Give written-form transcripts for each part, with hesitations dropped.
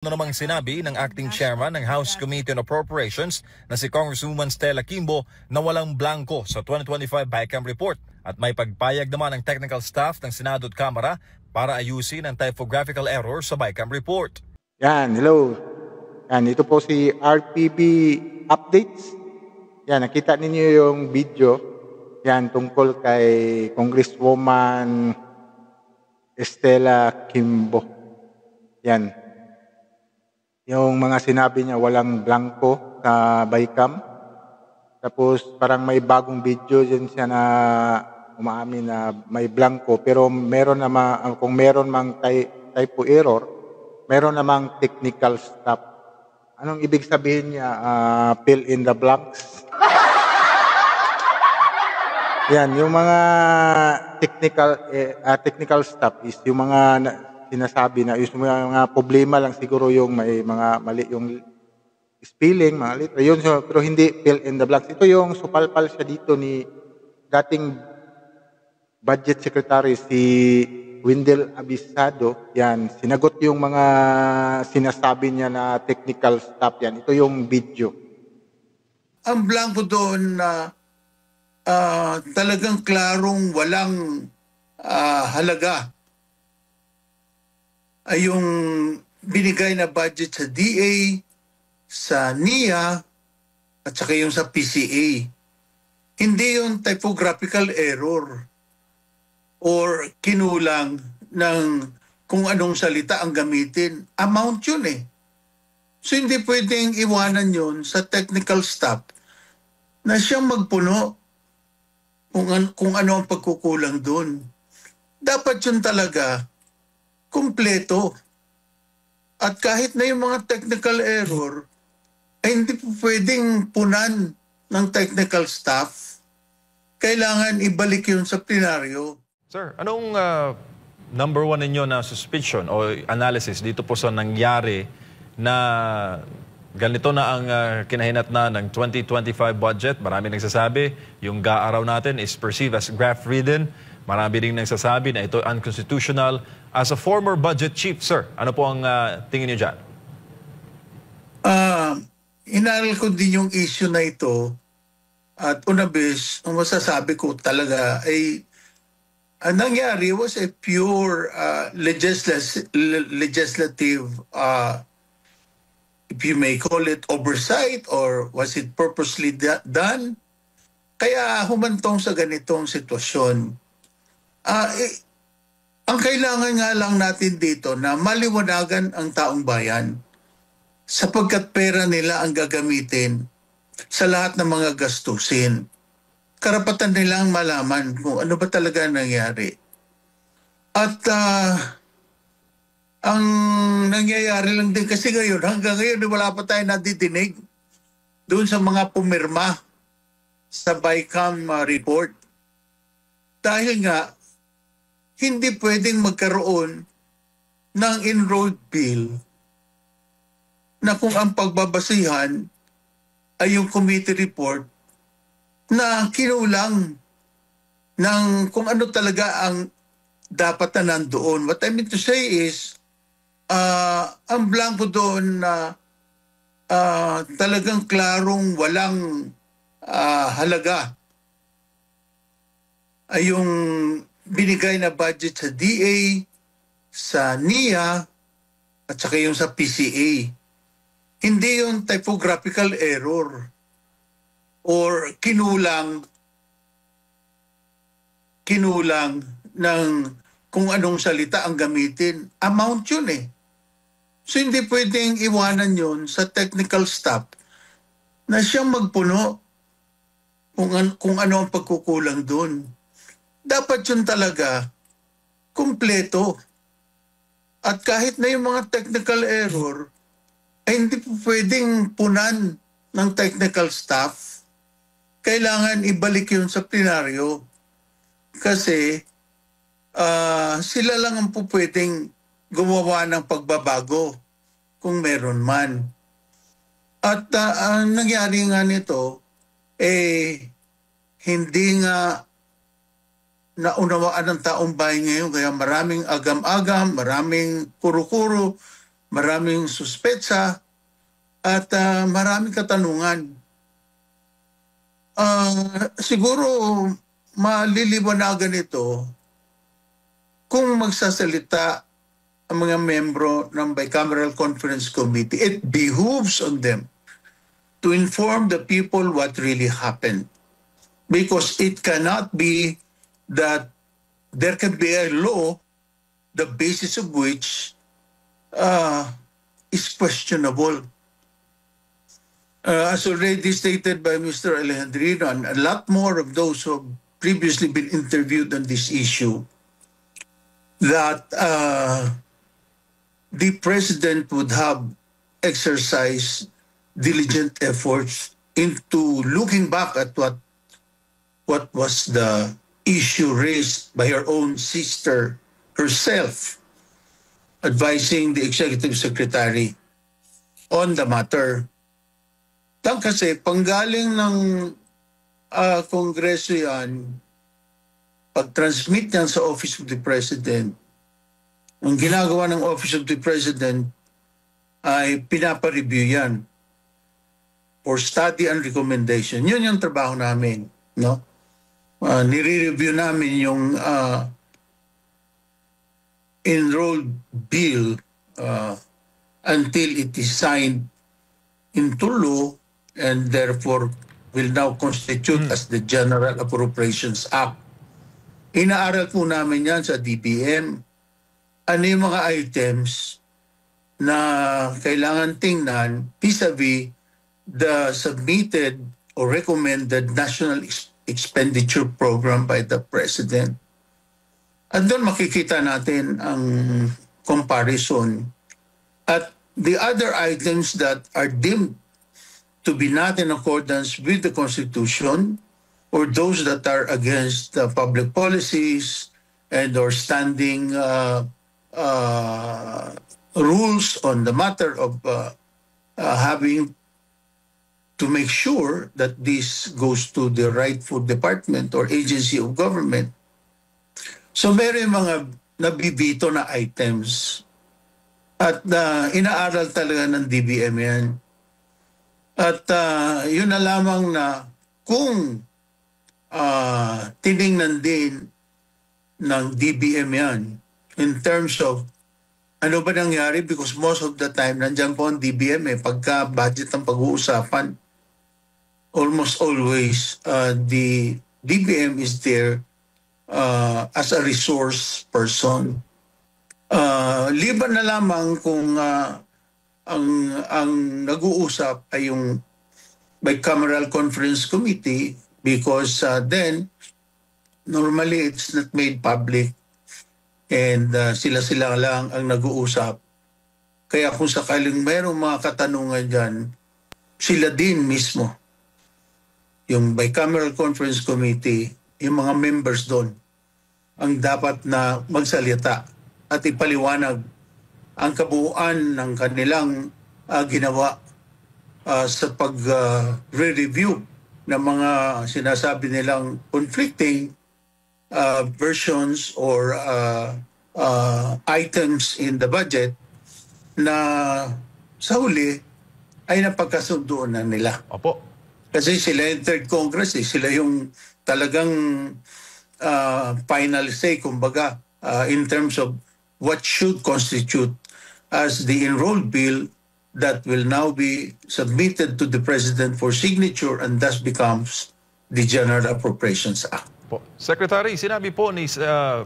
Ano namang sinabi ng acting chairman ng House Committee on Appropriations na si Congresswoman Stella Quimbo na walang blanco sa 2025 BICAM report at may pagpayag naman ng technical staff ng Senado at Kamara para ayusin ang typographical error sa BICAM report. Yan, hello. Yan, ito po si RPB Updates. Yan, nakita ninyo yung video. Yan, tungkol kay Congresswoman Stella Quimbo. Yan. Yung mga sinabi niya walang blanco sa BICAM. Tapos parang may bagong video din siya na umaamin na may blanco. Pero meron naman, kung meron mang typo error, meron namang technical stop. Anong ibig sabihin niya? Fill in the blanks. Yan, yung mga technical stop is yung mga sinasabi na yung mga problema lang siguro yung may mga mali yung spelling, mga letter. Yun, pero hindi fill in the blanks. Ito yung supalpal siya dito ni dating budget secretary si Wendell Abisado. Yan, sinagot yung mga sinasabi niya na technical stop. Yan, ito yung video. Ang blanco doon na talagang klarong walang halaga ay yung binigay na budget sa DA, sa NIA, at saka yung sa PCA. Hindi yung typographical error or kinulang ng kung anong salita ang gamitin. Amount yun eh. So hindi pwedeng iwanan yun sa technical staff na siyang magpuno kung ano ang pagkukulang doon. Dapat yun talaga kumpleto. At kahit na yung mga technical error, ay hindi po pwedeng punan ng technical staff. Kailangan ibalik yun sa plenaryo. Sir, anong number one ninyo na suspicion o analysis dito po sa nangyari na ganito na ang kinahinatnan ng 2025 budget? Marami nagsasabi, yung gaaraw natin is perceived as graph-ridden. Marami rin nagsasabi na ito unconstitutional. As a former budget chief, sir, ano po ang tingin niyo dyan? Inaral ko din yung issue na ito. At unabis, ang masasabi ko talaga ay ang nangyari was a pure legislative, if you may call it oversight, or was it purposely done? Kaya humantong sa ganitong sitwasyon. Ang kailangan nga lang natin dito na maliwanagan ang taong bayan sapagkat pera nila ang gagamitin sa lahat ng mga gastusin. Karapatan nilang malaman kung ano ba talaga nangyari. At ang nangyayari lang din kasi ngayon, hanggang ngayon wala pa tayo nadidinig doon sa mga pumirma sa BICAM report. Dahil nga, hindi pwedeng magkaroon ng enrolled bill na kung ang pagbabasihan ay yung committee report na kinulang ng kung ano talaga ang dapat na nandoon. What I mean to say is, ang blanco doon na talagang klarong walang halaga ay yung binigay na budget sa DA, sa NIA, at saka yung sa PCA. Hindi yung typographical error or kinulang ng kung anong salita ang gamitin. Amount yun eh. So hindi pwedeng iwanan yun sa technical staff na siyang magpuno kung ano ang pagkukulang doon. Dapat yun talaga kumpleto. At kahit na yung mga technical error, ay hindi po pwedeng punan ng technical staff. Kailangan ibalik yun sa plenaryo. Kasi sila lang ang po pwedeng gumawa ng pagbabago kung meron man. At ang nangyari nga nito, hindi nga naunawaan ng taong bayan ngayon. Kaya maraming agam-agam, maraming kuro-kuro, maraming suspetsa, at maraming katanungan. Siguro maliliwanagan ito kung magsasalita ang mga membro ng Bicameral Conference Committee. It behooves on them to inform the people what really happened. Because it cannot be that there can be a law, the basis of which is questionable. As already stated by Mr. Alejandrino, and a lot more of those who have previously been interviewed on this issue, that the president would have exercised diligent efforts into looking back at what was the issue raised by her own sister herself, advising the executive secretary on the matter. Kasi panggaling ng Kongreso yan, pag-transmit yan sa Office of the President, ang ginagawa ng Office of the President ay pinapa-review yan for study and recommendation. Yun yung trabaho namin, no? Nire-review namin yung enrolled bill until it is signed into law and therefore will now constitute as the General Appropriations Act. Inaaral po namin yan sa DBM. Ano yung mga items na kailangan tingnan vis-a-vis the submitted or recommended National Expenditure Program by the President. At doon makikita natin ang comparison. At the other items that are deemed to be not in accordance with the Constitution or those that are against the public policies and or standing rules on the matter of having to make sure that this goes to the rightful department or agency of government. So meron mga nabibito na items at inaaral talaga ng DBM yan. At yun na lamang na kung tiningnan din ng DBM yan in terms of ano ba nangyari, because most of the time nandiyan po ang DBM pagka budget ang pag-uusapan, almost always the DBM is there as a resource person. Liban na lamang kung ang nag-uusap ay yung Bicameral Conference Committee because then normally it's not made public and sila-sila lang ang nag-uusap. Kaya kung sakaling mayroong mga katanungan dyan, sila din mismo, yung Bicameral Conference Committee, yung mga members doon, ang dapat na magsalita at ipaliwanag ang kabuuan ng kanilang ginawa sa pag-review ng mga sinasabi nilang conflicting versions or items in the budget na sa huli ay napagkasunduan na nila. Opo. Kasi sila yung Third Congress, sila yung talagang final say, kumbaga, in terms of what should constitute as the enrolled bill that will now be submitted to the President for signature and thus becomes the General Appropriations Act. Po. Secretary, sinabi po ni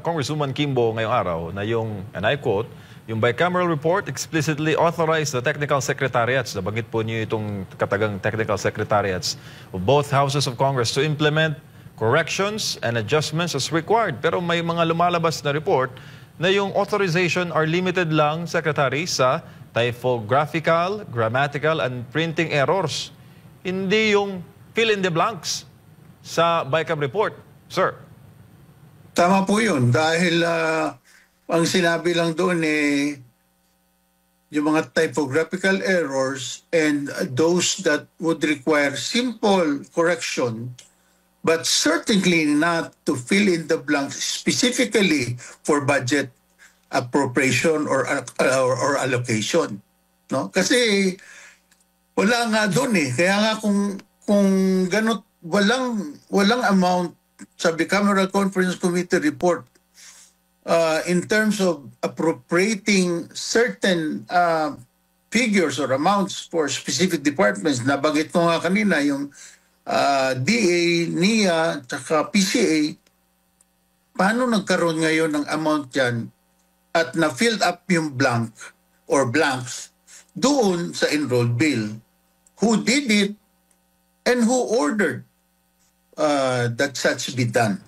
Congresswoman Kimbo ngayong araw na yung, and I quote, yung bicameral report explicitly authorized the technical secretariats, nabanggit po niyo itong katagang technical secretariats of both houses of Congress to implement corrections and adjustments as required. Pero may mga lumalabas na report na yung authorization are limited lang, Secretary, sa typographical, grammatical, and printing errors. Hindi yung fill in the blanks sa BICAM report, sir. Tama po yun. Dahil ang sinabi lang doon yung mga typographical errors and those that would require simple correction but certainly not to fill in the blanks specifically for budget appropriation or allocation, no? Kasi wala nga doon eh. Kaya nga kung ganot walang amount sa Bicameral Conference Committee report in terms of appropriating certain figures or amounts for specific departments. Nabanggit ko nga kanina yung DA, NIA, tsaka PCA. Paano nagkaroon ngayon ng amount yan at na-filled up yung blank or blanks doon sa enrolled bill? Who did it and who ordered that such be done?